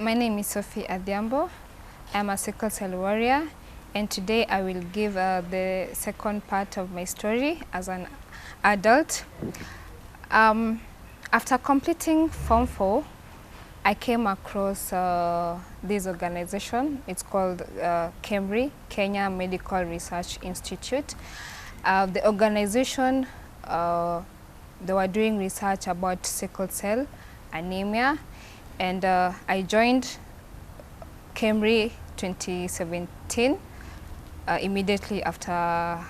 My name is Sophie Adhiambo. I'm a sickle cell warrior, and today I will give the second part of my story as an adult. After completing Form 4, I came across this organization. It's called KEMRI, Kenya Medical Research Institute. The organization, they were doing research about sickle cell anemia, and I joined KEMRI 2017 immediately after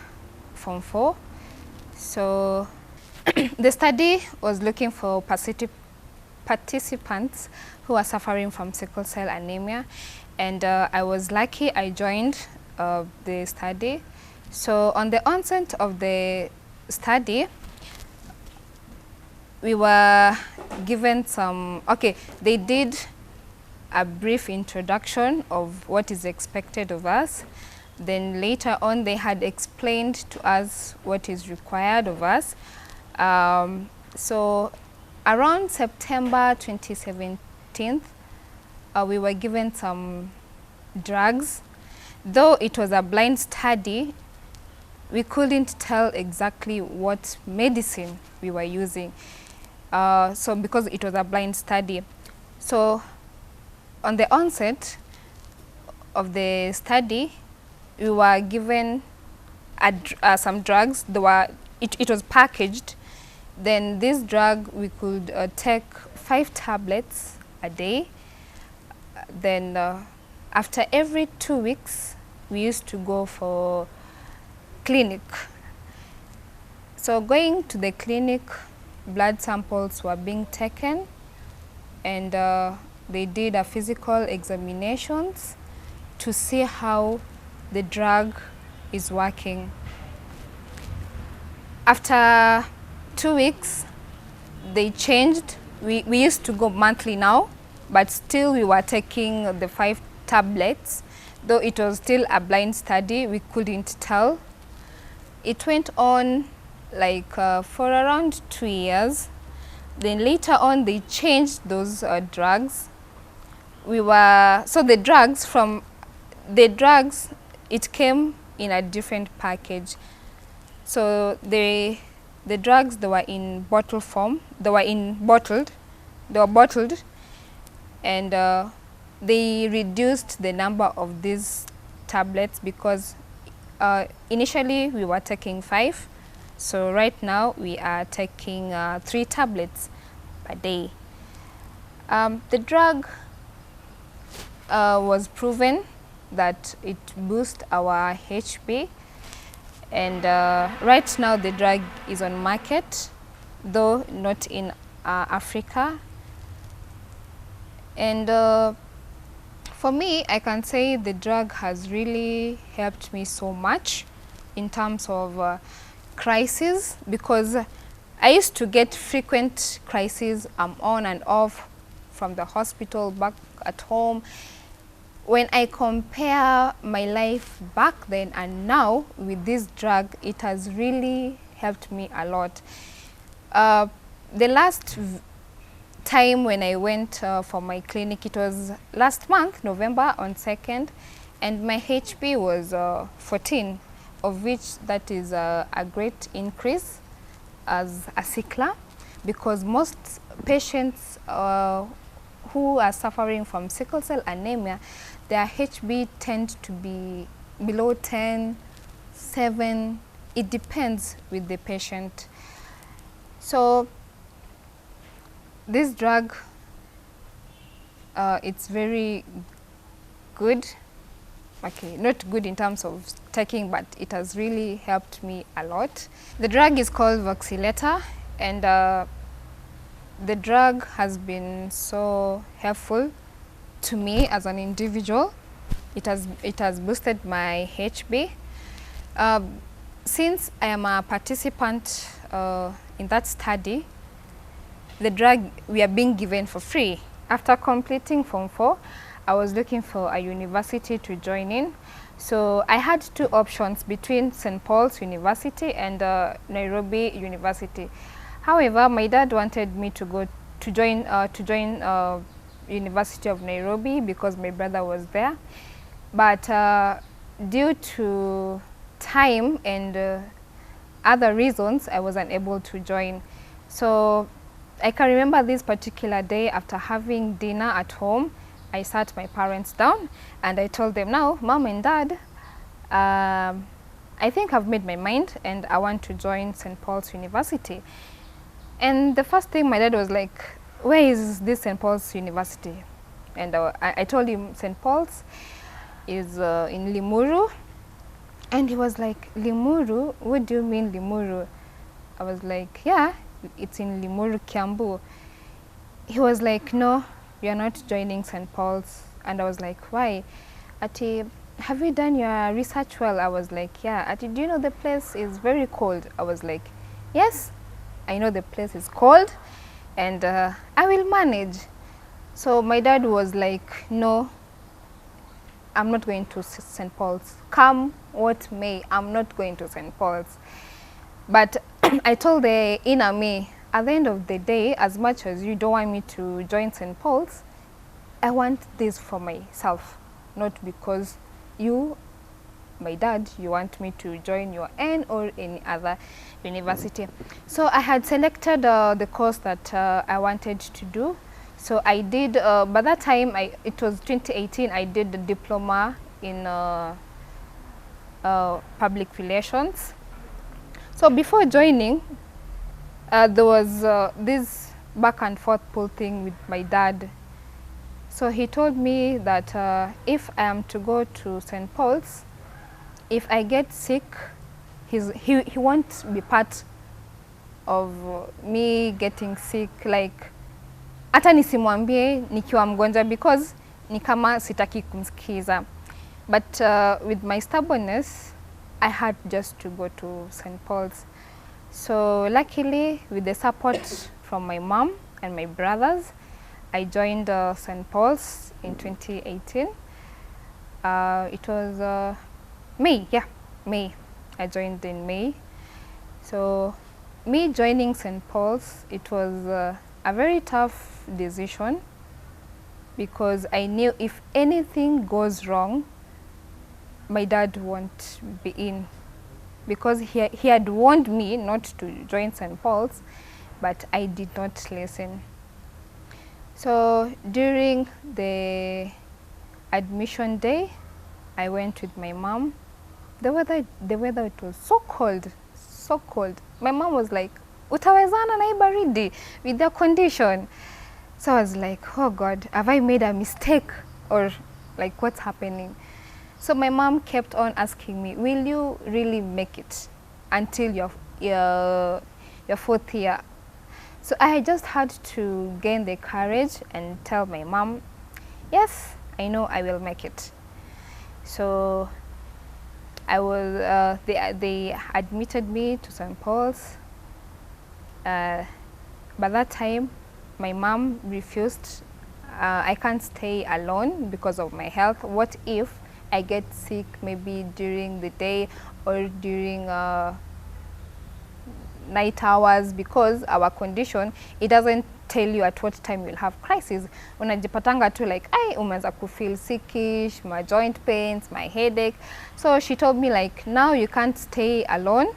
Form 4. So the study was looking for participants who are suffering from sickle cell anemia, and I was lucky I joined the study. So on the onset of the study, we were given they did a brief introduction of what is expected of us. Then later on, they had explained to us what is required of us. So around September 2017, we were given some drugs. Though it was a blind study, we couldn't tell exactly what medicine we were using. So because it was a blind study. So on the onset of the study, we were given some drugs. It was packaged. Then this drug, we could take 5 tablets a day. Then after every 2 weeks, we used to go for clinic. So going to the clinic, blood samples were being taken, and they did a physical examinations to see how the drug is working. After 2 weeks, they changed. We used to go monthly now, but still we were taking the 5 tablets. Though it was still a blind study, we couldn't tell. It went on like for around 2 years. Then later on, they changed those drugs. So the drugs, it came in a different package. So the drugs, they were in bottle form. They were bottled, and they reduced the number of these tablets because initially we were taking 5. So right now we are taking 3 tablets a day. The drug was proven that it boosts our HB, and right now the drug is on market, though not in Africa. And for me, I can say the drug has really helped me so much in terms of crisis, because I used to get frequent crises on and off from the hospital back at home. When I compare my life back then and now with this drug, it has really helped me a lot. The last time when I went for my clinic, it was last month, November on 2nd, and my HB was 14, of which that is a great increase as a sickler, because most patients who are suffering from sickle cell anemia, their HB tend to be below 10, 7. It depends with the patient. So this drug, it's very good. Okay, not good in terms of taking, but it has really helped me a lot. The drug is called Voxyleta, and the drug has been so helpful to me as an individual. It has boosted my HB. Since I am a participant in that study, the drug we are being given for free. After completing Form 4, I was looking for a university to join in. So I had 2 options between St. Paul's University and Nairobi University. However, my dad wanted me to join University of Nairobi because my brother was there. But due to time and other reasons, I was unable to join. So I can remember this particular day after having dinner at home, I sat my parents down and I told them, now, Mom and Dad, I think I've made my mind and I want to join St. Paul's University. And the first thing my dad was like, where is this St. Paul's University? And I told him St. Paul's is in Limuru. And he was like, Limuru? What do you mean Limuru? I was like, yeah, it's in Limuru, Kiambu. He was like, no, you're not joining St. Paul's. And I was like, why? Ati, have you done your research well? I was like, yeah. Ati, do you know the place is very cold? I was like, yes, I know the place is cold and I will manage. So my dad was like, no, I'm not going to St. Paul's. Come what may, I'm not going to St. Paul's. But I told the inner me, at the end of the day, as much as you don't want me to join St. Paul's, I want this for myself, not because you, my dad, you want me to join your N or any other university. So I had selected the course that I wanted to do. So I did, by that time, it was 2018, I did the diploma in public relations. So before joining, there was this back and forth pull thing with my dad. So he told me that if I am to go to St. Paul's, if I get sick, he won't be part of me getting sick, like hata nisimwambie nikiwa mgonjwa because ni kama sitaki kumsikiza. But with my stubbornness, I had just to go to St. Paul's. So luckily, with the support from my mom and my brothers, I joined St. Paul's in 2018. It was May, yeah, May. I joined in May. So me joining St. Paul's, it was a very tough decision because I knew if anything goes wrong, my dad won't be in, because he had warned me not to join St. Paul's, but I did not listen. So during the admission day, I went with my mom. The weather, it was so cold, so cold. My mom was like, utawezana na hii baridi with the condition. So I was like, oh God, have I made a mistake? Or like, what's happening? So my mom kept on asking me, will you really make it until your fourth year? So I just had to gain the courage and tell my mom, yes, I know I will make it. So I was, they admitted me to St. Paul's. By that time, my mom refused. I can't stay alone because of my health. What if I get sick maybe during the day or during night hours, because our condition, it doesn't tell you at what time you'll have crisis. Unajipatanga tu like, I umeanza kufeel sickish, my joint pains, my headache. So she told me like, now you can't stay alone.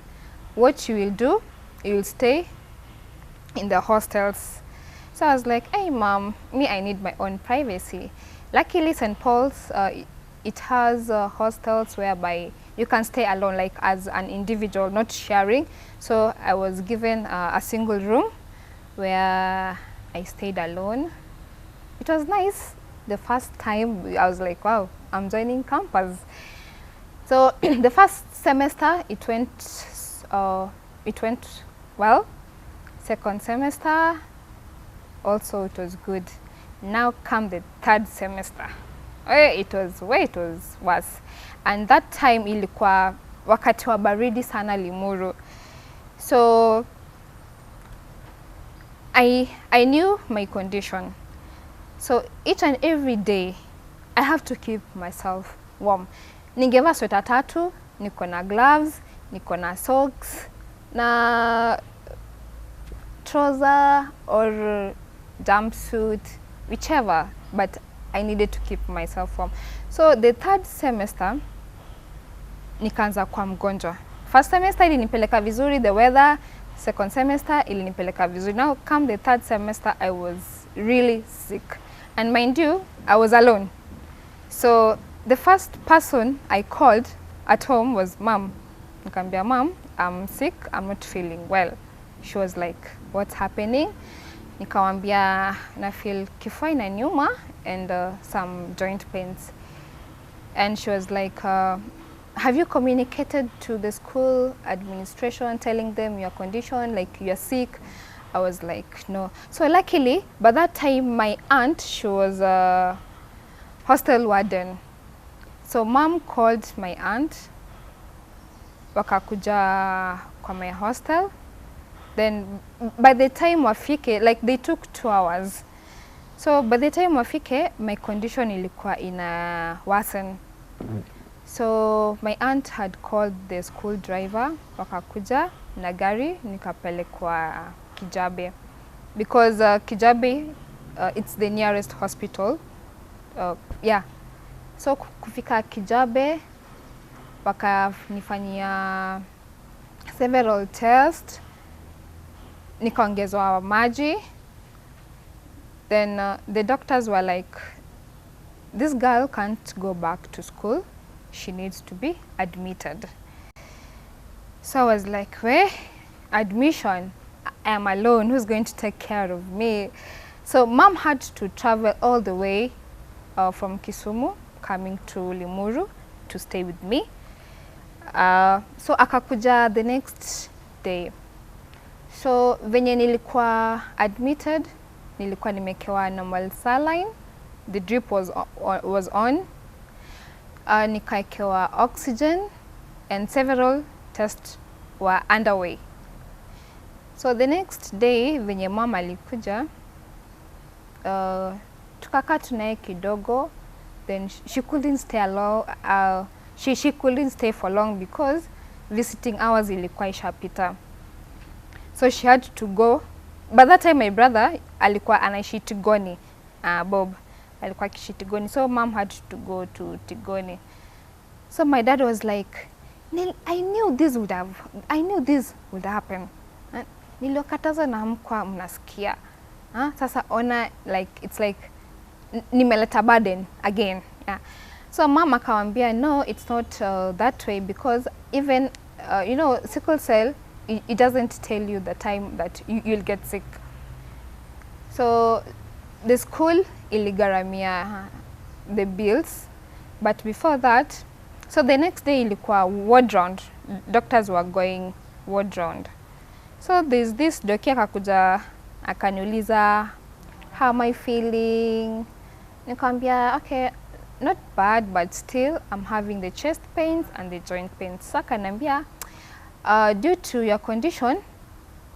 What you will do, you will stay in the hostels. So I was like, hey mom, me, I need my own privacy. Luckily St. Paul's, it has hostels whereby you can stay alone, like as an individual, not sharing. So I was given a single room where I stayed alone. It was nice. The first time I was like, wow, I'm joining campus. So the first semester it went well. Second semester also it was good. Now come the third semester. It was worse. And that time ilikuwa wakati wa baridi sana Limuru. So I knew my condition. So each and every day I have to keep myself warm. Ningevaa sweta tatu, niko na gloves, niko na socks, na trouser or jumpsuit, whichever, but I needed to keep myself warm. So the third semester nikaanza kwa mgonjwa. First semester ilinipeleka vizuri, the weather. Second semester ilinipeleka vizuri. Now come the third semester, I was really sick. And mind you, I was alone. So the first person I called at home was mom. Nikamwambia, mom, I'm sick, I'm not feeling well. She was like, what's happening? Nikamwambia na feel kifua inaniuma and some joint pains. And she was like, have you communicated to the school administration telling them your condition, like you're sick? I was like, no. So luckily, by that time, my aunt, she was a hostel warden. So mom called my aunt, wakakuja kwa my hostel. Then by the time wafike, like they took 2 hours. So by the time wafike, my condition ilikuwa ina worsen. So my aunt had called the school driver, wakakuja na gari, nikapelekwa Kijabe. Because Kijabe, it's the nearest hospital. Yeah. So kufika Kijabe, wakanifanyia several tests, nikaongezwa maji. Then the doctors were like, this girl can't go back to school. She needs to be admitted. So I was like, well, admission, I am alone, who's going to take care of me? So mom had to travel all the way from Kisumu, coming to Limuru to stay with me. So akakuja the next day. So venye nilikuwa admitted, nilikuwa nimekewa normal saline, the drip was on. Nikaekewa oxygen and several tests were underway. So the next day venye mama alikuja, tukakaa tunaye kidogo, then she couldn't stay along, she couldn't stay for long because visiting hours ilikuwa ishapita. So she had to go. By that time my brother alikuwa anaishi Tigoni, Bob alikuwa akiishi Tigoni, so mom had to go to Tigoni. So my dad was like, I knew this would happen. Niliokataza na hamkuwa mnasikia. Sasa ona, like it's like nimeleta burden again. Yeah. So mom akawambia, no, it's not that way, because even you know, sickle cell, it doesn't tell you the time that you'll get sick. So the school iligaramia the bills, but before that, so the next day ilikuwa ward round. Doctors were going ward round. So there's this doki akakuja akaniuliza, how am I feeling? Nikamwambia, okay, not bad, but still I'm having the chest pains and the joint pains. So akanambia, due to your condition,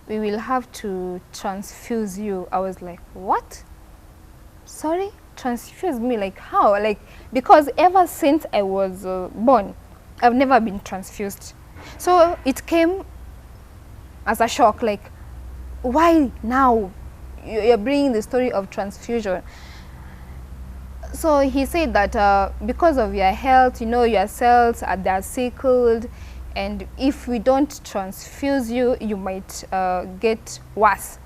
we will have to transfuse you. I was like, what? Sorry? Transfuse me? Like how? Like, because ever since I was born, I've never been transfused. So it came as a shock, like, why now? You're bringing the story of transfusion. So he said that because of your health, you know, your cells they're sickled, and if we don't transfuse you, you might get worse.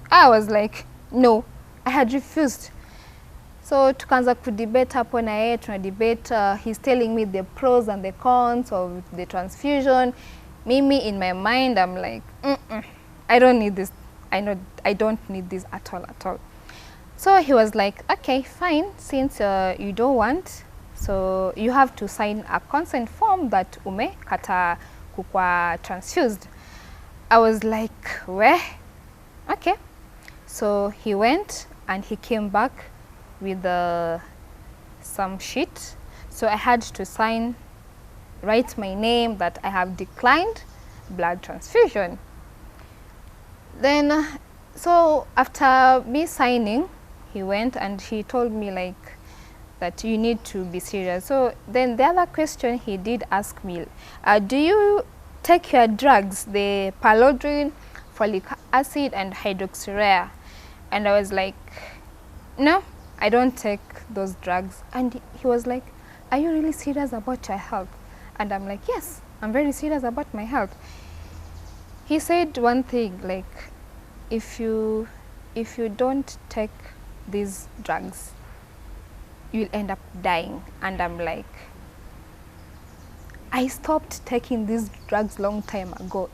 I was like, no, I had refused. So tukaanza kudebate hapo na yeye, tunadebate, he's telling me the pros and the cons of the transfusion. Mimi in my mind, I'm like, I don't need this. I don't need this at all. So he was like, okay, fine, since you don't want, so you have to sign a consent form that umekata kukwa transfused. I was like, where? Okay. So he went and he came back with some sheet. So I had to sign, write my name that I have declined blood transfusion. Then, so after me signing, he went and he told me like that you need to be serious. So then the other question he did ask me, do you take your drugs, the palodrine, folic acid and hydroxyurea? And I was like, no, I don't take those drugs. And he was like, are you really serious about your health? And I'm like, yes, I'm very serious about my health. He said one thing, like, if you don't take these drugs, you'll end up dying. And I'm like, I stopped taking these drugs long time ago.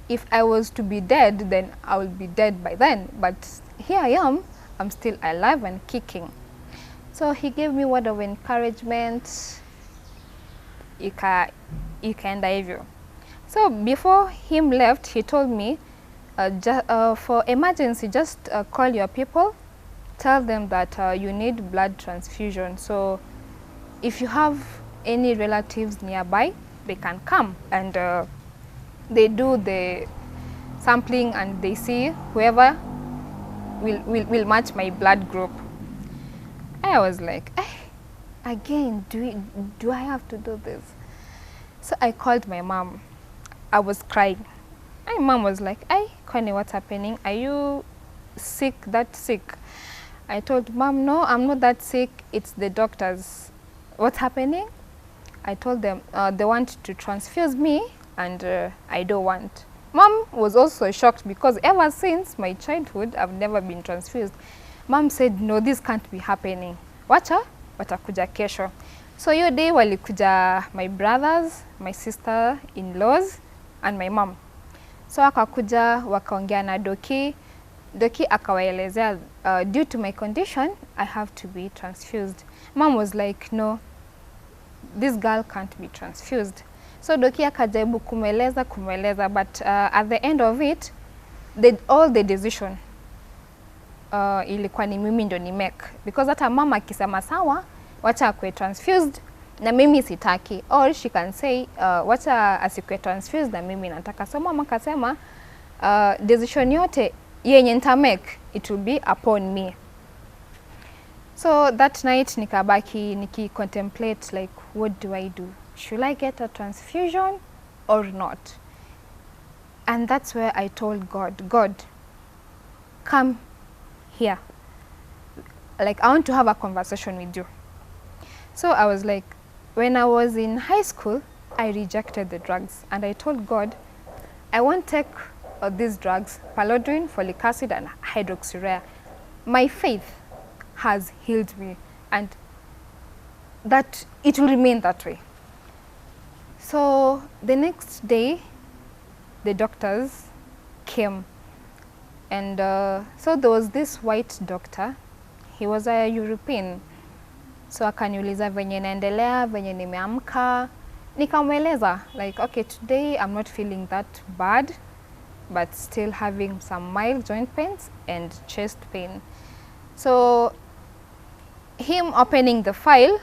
If I was to be dead, then I will be dead by then. But here I am, I'm still alive and kicking. So he gave me word of encouragement, ikaenda hivyo. So before him left, he told me, for emergency, just call your people, tell them that you need blood transfusion. So if you have any relatives nearby, they can come, and they do the sampling and they see whoever will match my blood group. I was like, again, do I have to do this? So I called my mom. I was crying. My mom was like, Connie, what's happening? Are you sick, that sick? I told Mom, no, I'm not that sick. It's the doctors. What's happening? I told them they want to transfuse me, and I don't want. Mom was also shocked because ever since my childhood, I've never been transfused. Mom said, no, this can't be happening. Watakuja kesho. So your day walikuja my brothers, my sister-in-laws, and my mom. So wakakuja wakaongea na Doki. Doki akawaelezea, due to my condition, I have to be transfused. Mom was like, no, this girl can't be transfused. So Doki akajaribu kumweleza, but at the end of it, all the decision ilikuwa ni mimi ndo ni make. Because hata mama akisema sawa, wacha akwe transfused na mimi sitaki. Or she can say, wacha asikwe transfused na mimi nataka. So mama kasema, decision yote yenye nita make, it will be upon me. So that night nikabaki niki-contemplate, like, what do I do? Should I get a transfusion or not? And that's where I told God, come here. Like, I want to have a conversation with you. So I was like, when I was in high school, I rejected the drugs. And I told God, I won't take these drugs, pallidolide, folic acid, and hydroxyurea. My faith has healed me, and that it will remain that way. So the next day, the doctors came, and so there was this white doctor. He was a European. So akaniuliza venye naendelea, venye nimeamka. Nikamweleza, like, okay, today I'm not feeling that bad, but still having some mild joint pains and chest pain. So him opening the file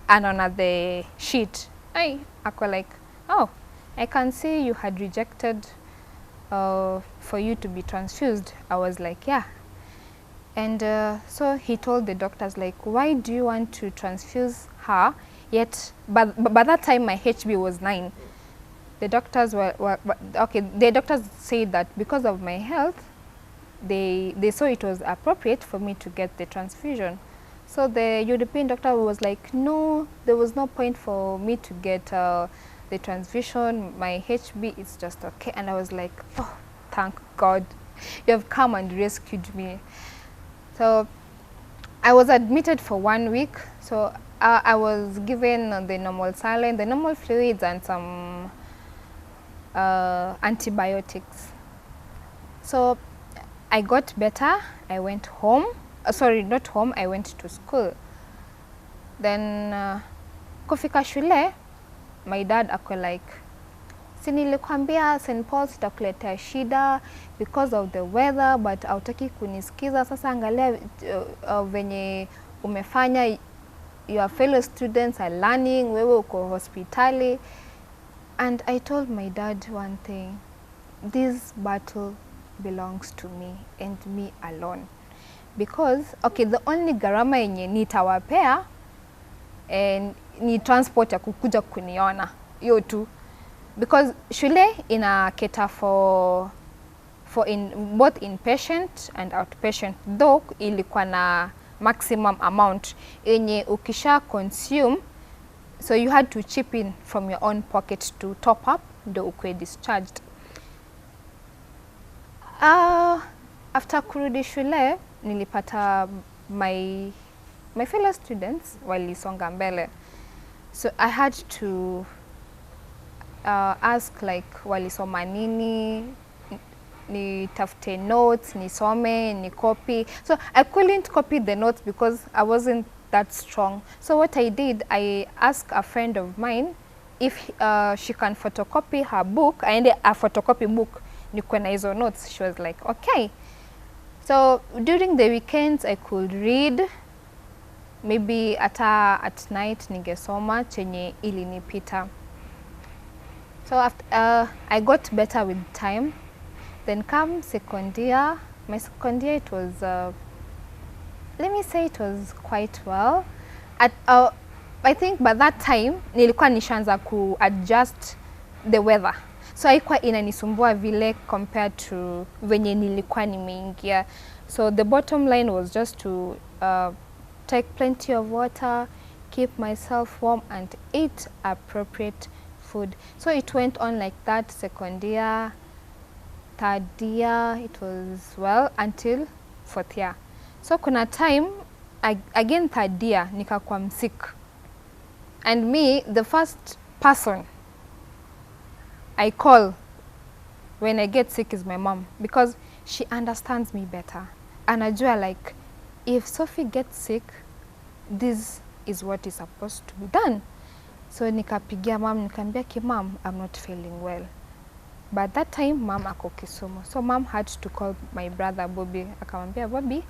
and on the sheet, I was like, oh, I can see you had rejected for you to be transfused. I was like, yeah. And so he told the doctors, like, why do you want to transfuse her? Yet, but by that time my HB was 9. The doctors were okay. The doctors said that because of my health, they saw it was appropriate for me to get the transfusion. So the European doctor was like, no, there was no point for me to get the transfusion. My HB is just okay. And I was like, oh, thank God, you have come and rescued me. So I was admitted for 1 week. So I was given the normal saline, the normal fluids, and some antibiotics. So I got better. I went home. Sorry, not home. I went to school. Then kufika shule, my dad ako like, si nilikwambia St. Paul sitakuletea shida because of the weather, but hautaki kunisikiza. Sasa angalia venye umefanya, your fellow students are learning, wewe uko hospitali. And I told my dad one thing, this battle belongs to me and me alone. Because, okay, the only gharama yenye nitawapea ni transport ya kukuja kuniona, hiyo tu. Because shule ina cater for both inpatient and outpatient, though ilikuwa na maximum amount yenye ukisha consume, so you had to chip in from your own pocket to top up ndo ukwe discharged. After kurudi shule nilipata my fellow students walisonga mbele, so I had to ask like walisoma nini, nitafute notes, nisome, ni copy. So I couldn't copy the notes because I wasn't that strong. So what I did, I asked a friend of mine if she can photocopy her book, aende a photocopy book nikuwe na hizo notes. She was like, okay. So during the weekends I could read, maybe at night ningesoma chenye ilinipita. So after, I got better with time. Then come second year, my second year, it was, let me say it was quite well. I think by that time, nilikuwa nishaanza ku adjust the weather. So haikuwa inanisumbua vile compared to venye nilikuwa nimeingia. So the bottom line was just to take plenty of water, keep myself warm and eat appropriate food. So it went on like that second year, third year, it was well until fourth year. So kuna time, again third year, nikakuwa sick. And me, the first person I call when I get sick is my mom, because she understands me better. Anajua like, if Sophie gets sick, this is what is supposed to be done. So nikapigia mom, nikamwambia ki mom, I'm not feeling well. But that time mom ako Kisumu. So mom had to call my brother Bobby. Akamwambia Bobby,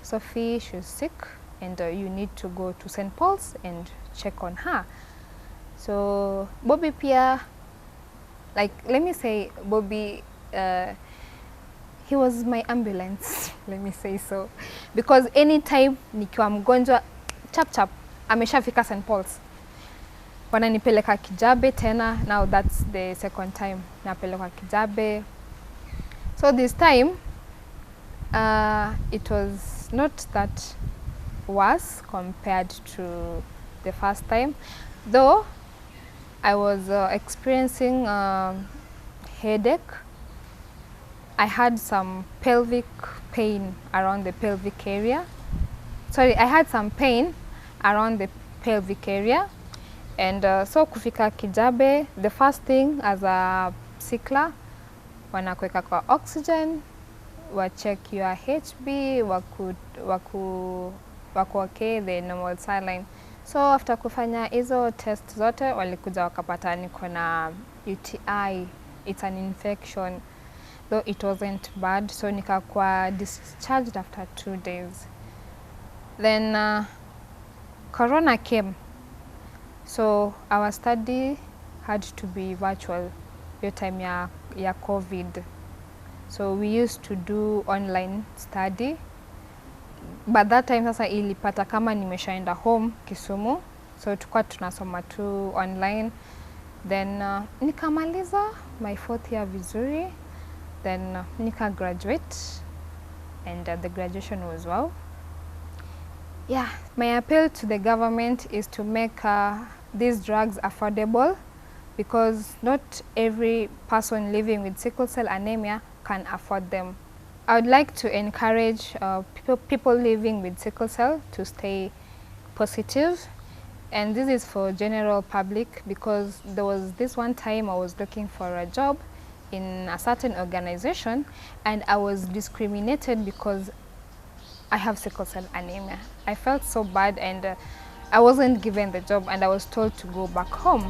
Sophie, she's sick and you need to go to St. Paul's and check on her. So Bobby pia, like let me say Bobby, he was my ambulance, let me say so. Because anytime nikiwa mgonjwa, chap chap, ameshafika St. Paul's. Wananipeleka Kijabe tena, now that's the second time napelekwa Kijabe. So this time, it was not that worse compared to the first time. Though, I was experiencing headache. I had some pelvic pain around the pelvic area. Sorry, I had some pain around the pelvic area. And so kufika Kijabe, the first thing as a sickler, wanakuweka kwa oxygen, wa check your HB, wako okay, the normal saline. So after kufanya hizo test zote, walikuja wakapata niko na UTI, it's an infection, though it wasn't bad. So nikakuwa discharged after 2 days. Then Corona came. So our study had to be virtual your time ya COVID. So we used to do online study. But that time sasa ilipata kama nimeshaenda home Kisumu. So tukua tunasoma tu online. Then nikamaliza my 4th year vizuri. Then nika graduate and the graduation was well. Yeah, my appeal to the government is to make these drugs affordable, because not every person living with sickle cell anemia can afford them. I would like to encourage people living with sickle cell to stay positive, and this is for general public, because there was this one time I was looking for a job in a certain organization and I was discriminated because I have sickle cell anemia. I felt so bad and I wasn't given the job and I was told to go back home.